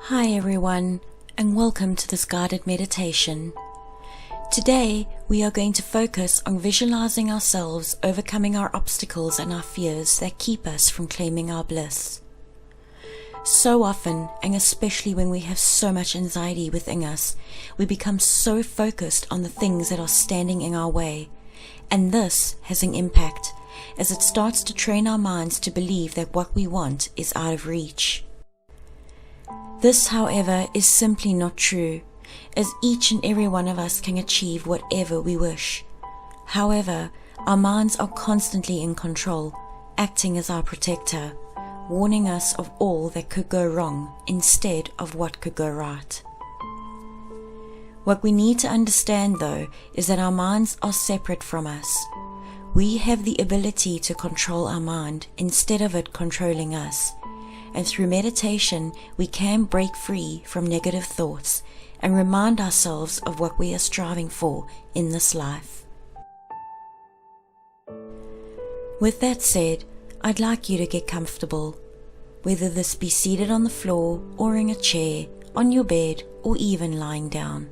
Hi everyone, and welcome to this guided meditation. Today we are going to focus on visualizing ourselves overcoming our obstacles and our fears that keep us from claiming our bliss. So often, and especially when we have so much anxiety within us, we become so focused on the things that are standing in our way, and this has an impact as it starts to train our minds to believe that what we want is out of reach. This, however, is simply not true, as each and every one of us can achieve whatever we wish. However, our minds are constantly in control, acting as our protector, warning us of all that could go wrong instead of what could go right. What we need to understand, though, is that our minds are separate from us. We have the ability to control our mind instead of it controlling us. And through meditation, we can break free from negative thoughts and remind ourselves of what we are striving for in this life. With that said, I'd like you to get comfortable, whether this be seated on the floor or in a chair, on your bed, or even lying down.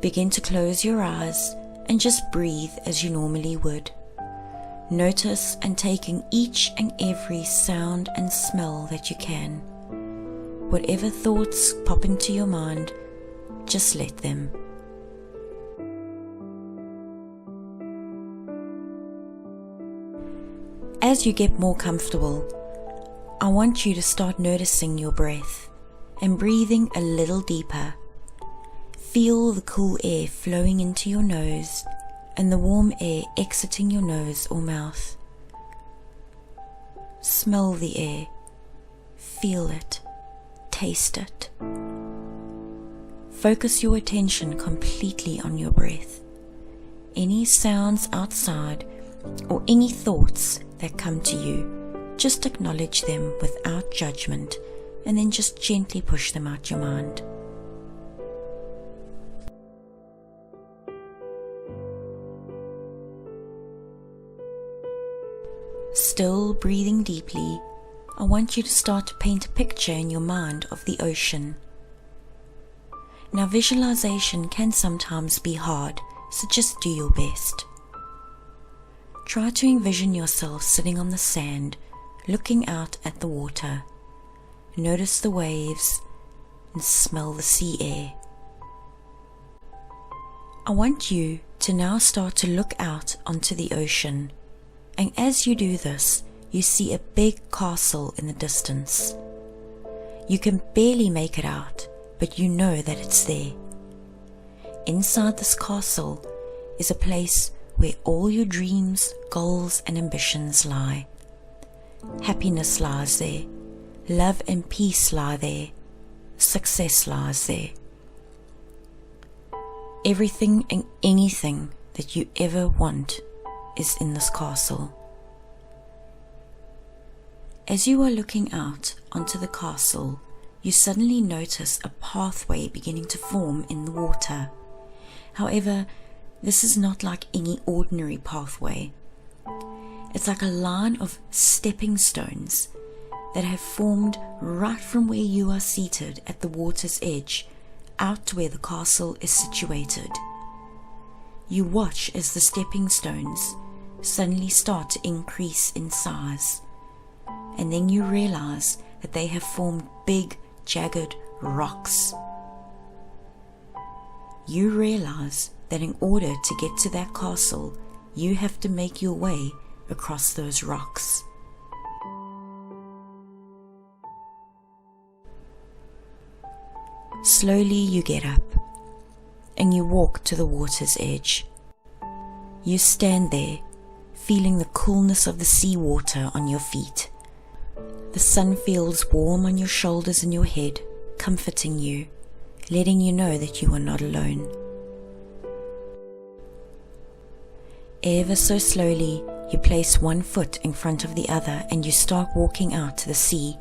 Begin to close your eyes and just breathe as you normally would. Notice and take in each and every sound and smell that you can. Whatever thoughts pop into your mind, just let them. As you get more comfortable, I want you to start noticing your breath and breathing a little deeper. Feel the cool air flowing into your nose and the warm air exiting your nose or mouth. Smell the air, feel it, taste it. Focus your attention completely on your breath. Any sounds outside or any thoughts that come to you, just acknowledge them without judgment and then just gently push them out your mind. Still breathing deeply, I want you to start to paint a picture in your mind of the ocean. Now, visualization can sometimes be hard, so just do your best. Try to envision yourself sitting on the sand, looking out at the water. Notice the waves and smell the sea air. I want you to now start to look out onto the ocean. And as you do this, you see a big castle in the distance. You can barely make it out, but you know that it's there. Inside this castle is a place where all your dreams, goals, and ambitions lie. Happiness lies there. Love and peace lie there. Success lies there. Everything and anything that you ever want is in this castle. As you are looking out onto the castle, you suddenly notice a pathway beginning to form in the water. However, this is not like any ordinary pathway. It's like a line of stepping stones that have formed right from where you are seated at the water's edge out to where the castle is situated. You watch as the stepping stones suddenly start to increase in size, and then you realize that they have formed big, jagged rocks. You realize that in order to get to that castle, you have to make your way across those rocks. Slowly you get up, and you walk to the water's edge. You stand there, feeling the coolness of the seawater on your feet. The sun feels warm on your shoulders and your head, comforting you, letting you know that you are not alone. Ever so slowly, you place one foot in front of the other and you start walking out to the sea.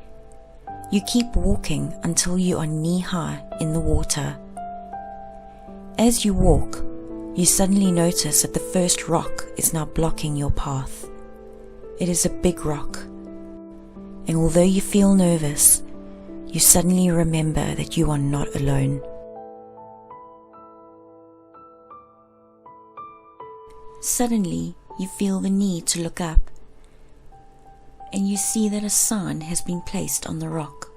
You keep walking until you are knee-high in the water. As you walk, you suddenly notice that the first rock is now blocking your path. It is a big rock, and although you feel nervous, you suddenly remember that you are not alone. Suddenly, you feel the need to look up, and you see that a sign has been placed on the rock.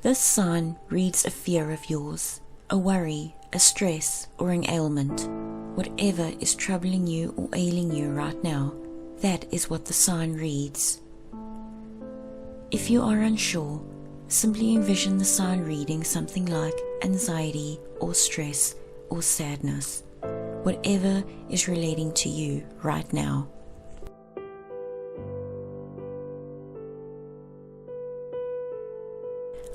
This sign reads a fear of yours, a worry, a stress, or an ailment. Whatever is troubling you or ailing you right now, that is what the sign reads. If you are unsure, simply envision the sign reading something like anxiety or stress or sadness, whatever is relating to you right now.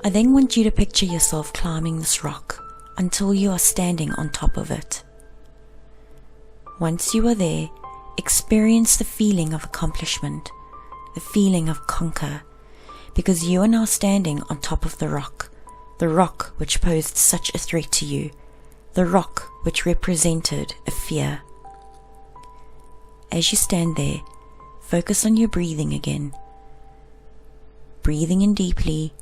I then want you to picture yourself climbing this rock until you are standing on top of it. Once you are there, experience the feeling of accomplishment, the feeling of conquer, because you are now standing on top of the rock which posed such a threat to you, the rock which represented a fear. As you stand there, focus on your breathing again. Breathing in deeply,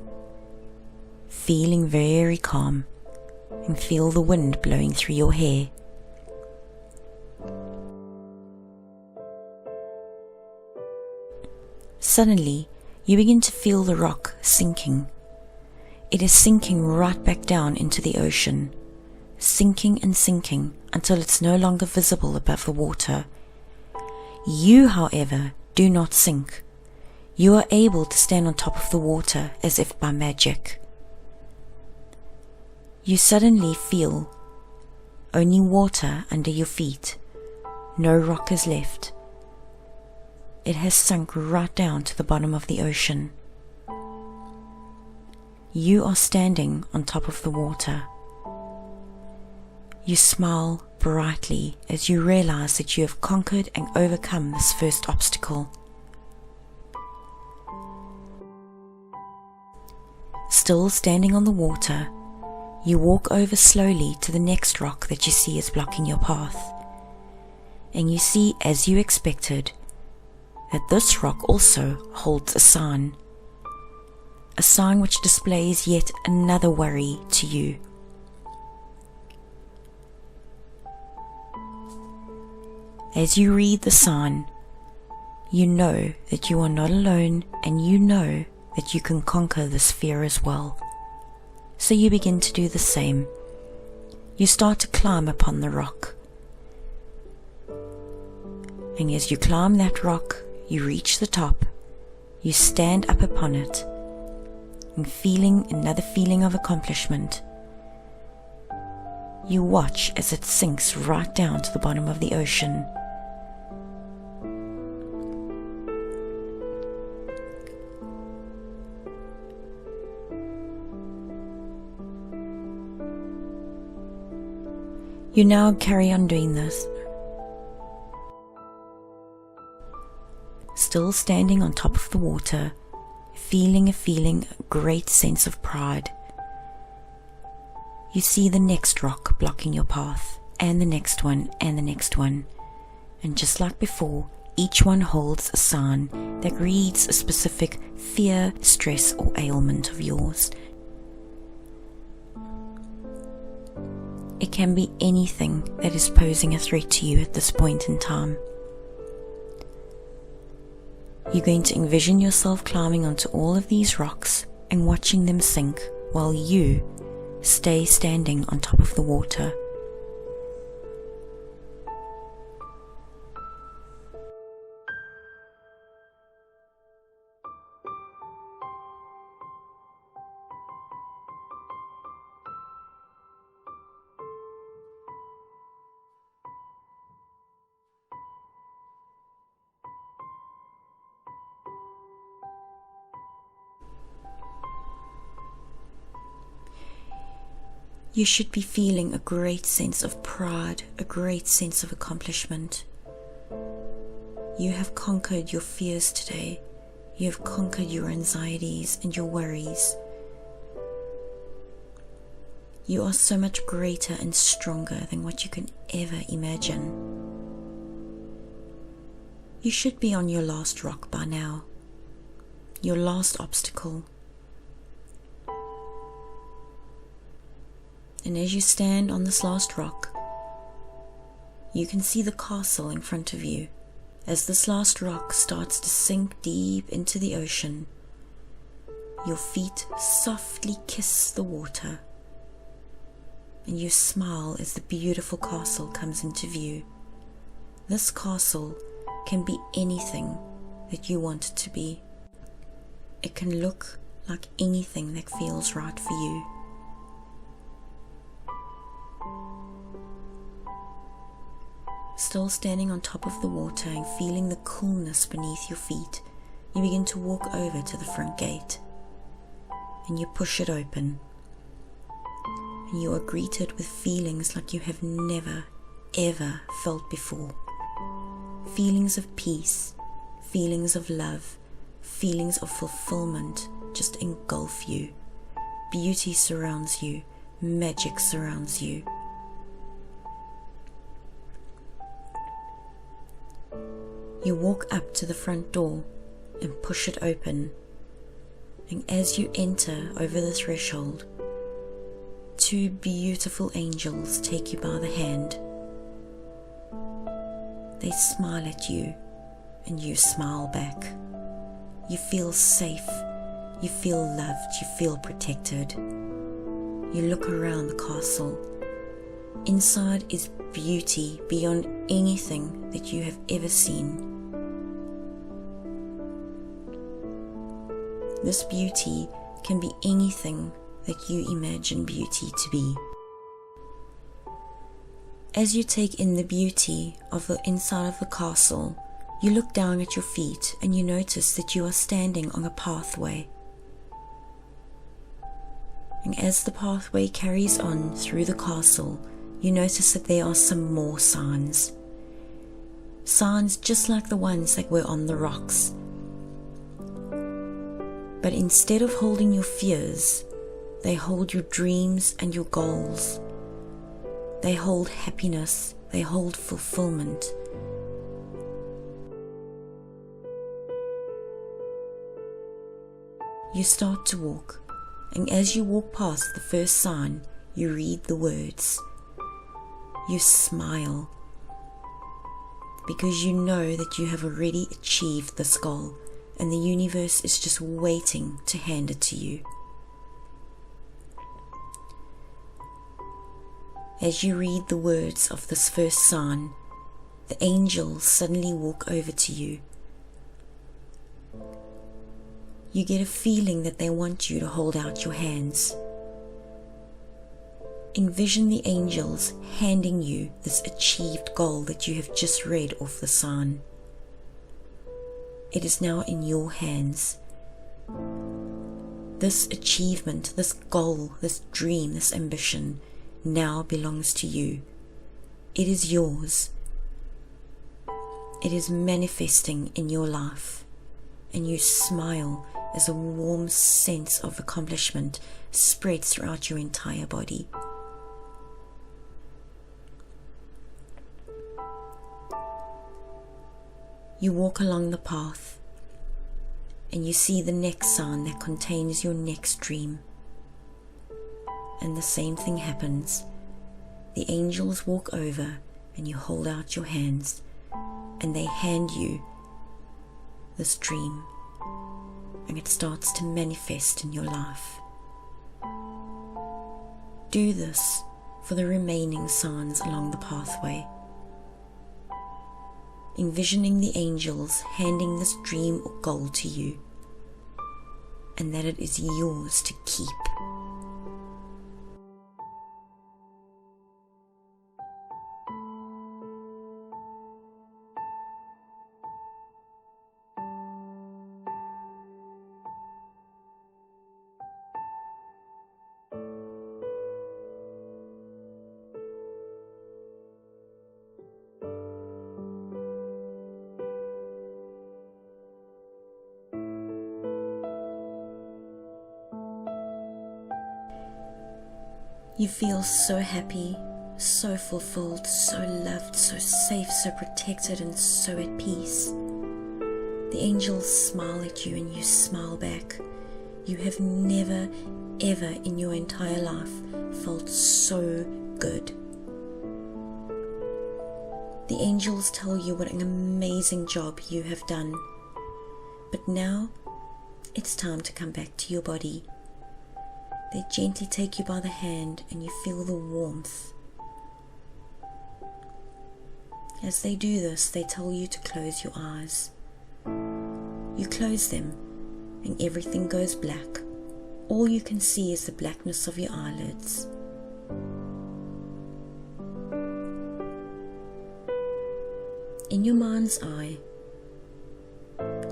feeling very calm, and feel the wind blowing through your hair. Suddenly, you begin to feel the rock sinking. It is sinking right back down into the ocean, sinking and sinking until it's no longer visible above the water. You, however, do not sink. You are able to stand on top of the water as if by magic. You suddenly feel only water under your feet. No rock is left. It has sunk right down to the bottom of the ocean. You are standing on top of the water. You smile brightly as you realize that you have conquered and overcome this first obstacle. Still standing on the water, you walk over slowly to the next rock that you see is blocking your path. And you see, as you expected, that this rock also holds a sign which displays yet another worry to you. As you read the sign, you know that you are not alone, and you know that you can conquer this fear as well. So you begin to do the same. You start to climb upon the rock. And as you climb that rock, you reach the top, you stand up upon it, and feeling another feeling of accomplishment, you watch as it sinks right down to the bottom of the ocean. You now carry on doing this, still standing on top of the water, feeling a great sense of pride. You see the next rock blocking your path, and the next one, and the next one. And just like before, each one holds a sign that reads a specific fear, stress, or ailment of yours. It can be anything that is posing a threat to you at this point in time. You're going to envision yourself climbing onto all of these rocks and watching them sink while you stay standing on top of the water. You should be feeling a great sense of pride, a great sense of accomplishment. You have conquered your fears today. You have conquered your anxieties and your worries. You are so much greater and stronger than what you can ever imagine. You should be on your last rock by now, your last obstacle, And as you stand on this last rock, you can see the castle in front of you. As this last rock starts to sink deep into the ocean, your feet softly kiss the water, and you smile as the beautiful castle comes into view. This castle can be anything that you want it to be. It can look like anything that feels right for you. Still standing on top of the water and feeling the coolness beneath your feet, you begin to walk over to the front gate, and you push it open, and you are greeted with feelings like you have never, ever felt before. Feelings of peace, feelings of love, feelings of fulfillment just engulf you. Beauty surrounds you, magic surrounds you. You walk up to the front door and push it open, and as you enter over the threshold, two beautiful angels take you by the hand. They smile at you, and you smile back. You feel safe, you feel loved, you feel protected. You look around the castle. Inside is beauty beyond anything that you have ever seen. This beauty can be anything that you imagine beauty to be. As you take in the beauty of the inside of the castle, you look down at your feet and you notice that you are standing on a pathway. And as the pathway carries on through the castle, you notice that there are some more signs. Signs just like the ones that were on the rocks. But instead of holding your fears, they hold your dreams and your goals. They hold happiness, they hold fulfillment. You start to walk, and as you walk past the first sign, you read the words. You smile, because you know that you have already achieved this goal, and the universe is just waiting to hand it to you. As you read the words of this first sign, the angels suddenly walk over to you. You get a feeling that they want you to hold out your hands. Envision the angels handing you this achieved goal that you have just read off the sign. It is now in your hands. This achievement, this goal, this dream, this ambition now belongs to you. It is yours. It is manifesting in your life, and you smile as a warm sense of accomplishment spreads throughout your entire body. You walk along the path, and you see the next sign that contains your next dream. And the same thing happens. The angels walk over, and you hold out your hands, and they hand you this dream, and it starts to manifest in your life. Do this for the remaining signs along the pathway, envisioning the angels handing this dream or goal to you, and that it is yours to keep. You feel so happy, so fulfilled, so loved, so safe, so protected, and so at peace. The angels smile at you and you smile back. You have never, ever in your entire life felt so good. The angels tell you what an amazing job you have done. But now, it's time to come back to your body. They gently take you by the hand and you feel the warmth. As they do this, they tell you to close your eyes. You close them and everything goes black. All you can see is the blackness of your eyelids. In your mind's eye,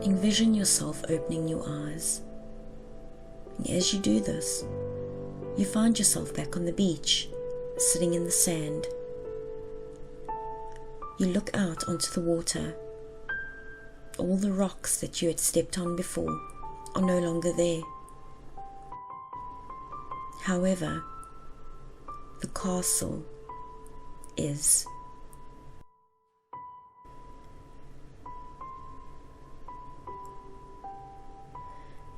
envision yourself opening your eyes. And as you do this, you find yourself back on the beach, sitting in the sand. You look out onto the water. All the rocks that you had stepped on before are no longer there. However, the castle is.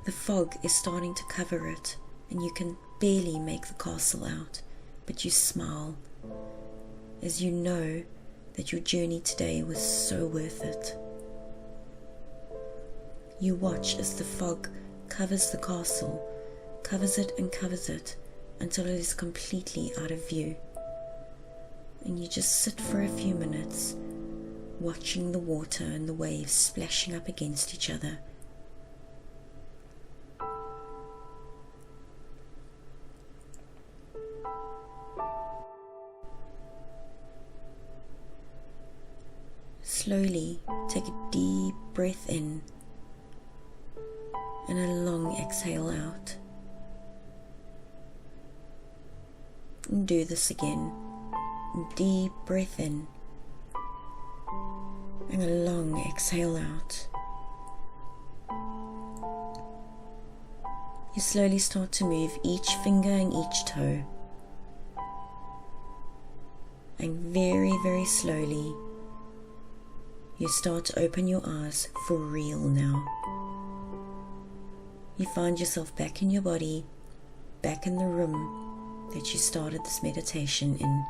The fog is starting to cover it, and you can barely make the castle out, but you smile as you know that your journey today was so worth it. You watch as the fog covers the castle, covers it and covers it until it is completely out of view. And you just sit for a few minutes, watching the water and the waves splashing up against each other. Slowly take a deep breath in and a long exhale out. And do this again. Deep breath in and a long exhale out. You slowly start to move each finger and each toe. And very, very slowly you start to open your eyes for real now. You find yourself back in your body, back in the room that you started this meditation in.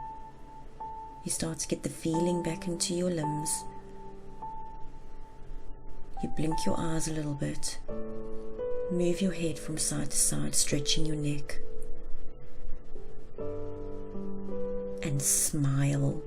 You start to get the feeling back into your limbs. You blink your eyes a little bit. Move your head from side to side, stretching your neck. And smile.